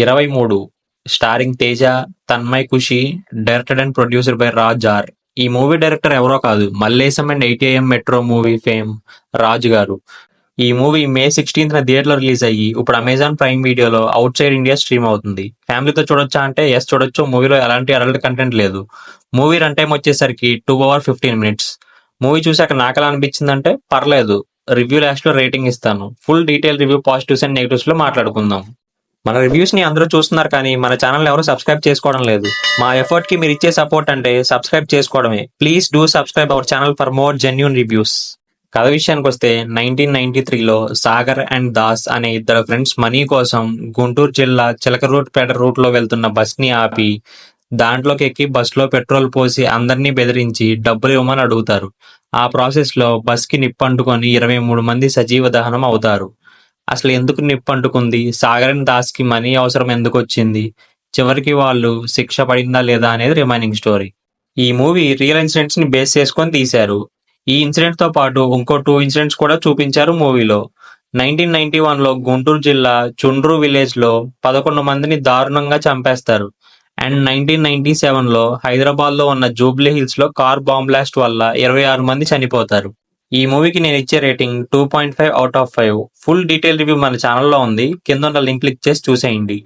23 starring Teja, Tanmay Khushi, directed and producer by Raj R. ఈ movie director ఎవరో కాదు, Mallesham and 80am metro movie fame Raju garu. ఈ movie May 16th theatre లో release అయ్యి ఇప్పుడు అమెజాన్ ప్రైమ్ వీడియోలో అవుట్ సైడ్ ఇండియా స్ట్రీమ్ అవుతుంది. ఫ్యామిలీతో చూడొచ్చా అంటే ఎస్ చూడొచ్చు. మూవీలో ఎలాంటి అడల్ట్ కంటెంట్ లేదు. మూవీ రన్ టైం వచ్చేసరికి 2 hours 15 minutes. మూవీ చూసాక నాకు ఎలా అనిపించిందంటే పర్లేదు. రివ్యూ లాస్ట్ లో రేటింగ్ ఇస్తాను. Full detail review positives and negatives లో మాట్లాడుకుందాం. మన రివ్యూస్ ని అందరూ చూస్తున్నారు కానీ మన ఛానల్ ఎవరు సబ్స్క్రైబ్ చేసుకోవడం లేదు. మా ఎఫర్ట్ కి మీరు ఇచ్చే సపోర్ట్ అంటే సబ్స్క్రైబ్ చేసుకోవడమే. Please do subscribe our channel for more genuine reviews. కథ విషయానికి వస్తే 1993లో సాగర్ అండ్ దాస్ అనే ఇద్దరు ఫ్రెండ్స్ మనీ కోసం గుంటూరు జిల్లా చిలకలూరిపేట రూట్ లో వెళ్తున్న బస్ ని ఆపి దాంట్లోకి ఎక్కి బస్ లో పెట్రోల్ పోసి అందరినీ బెదిరించి డబ్బులు ఇవ్వమని అడుగుతారు. ఆ ప్రాసెస్ లో బస్ కి నిప్పంటుకొని 23 మంది సజీవ దహనం అవుతారు. అసలు ఎందుకు నిప్పంటుకుంది, సాగర్ అండ్ దాస్ కి మనీ అవసరం ఎందుకు వచ్చింది, చివరికి వాళ్ళు శిక్ష పడిందా లేదా అనేది రిమైనింగ్ స్టోరీ. ఈ మూవీ రియల్ ఇన్సిడెంట్స్ ని బేస్ చేసుకొని తీశారు. ఈ ఇన్సిడెంట్ తో పాటు ఇంకో 2 ఇన్సిడెంట్స్ కూడా చూపించారు మూవీలో. 1991లో గుంటూరు జిల్లా చుండ్రు విలేజ్ లో 11 మందిని దారుణంగా చంపేస్తారు. అండ్ 1997లో హైదరాబాద్ లో ఉన్న జూబ్లీ హిల్స్ లో కార్ బాంబ్ బ్లాస్ట్ వల్ల 26 మంది చనిపోతారు. ఈ మూవీకి నేను ఇచ్చే rating 2.5 out of 5. Full detail review మన ఛానల్లో ఉంది, కింద ఉన్న లింక్ క్లిక్ చేసి చూసేయండి.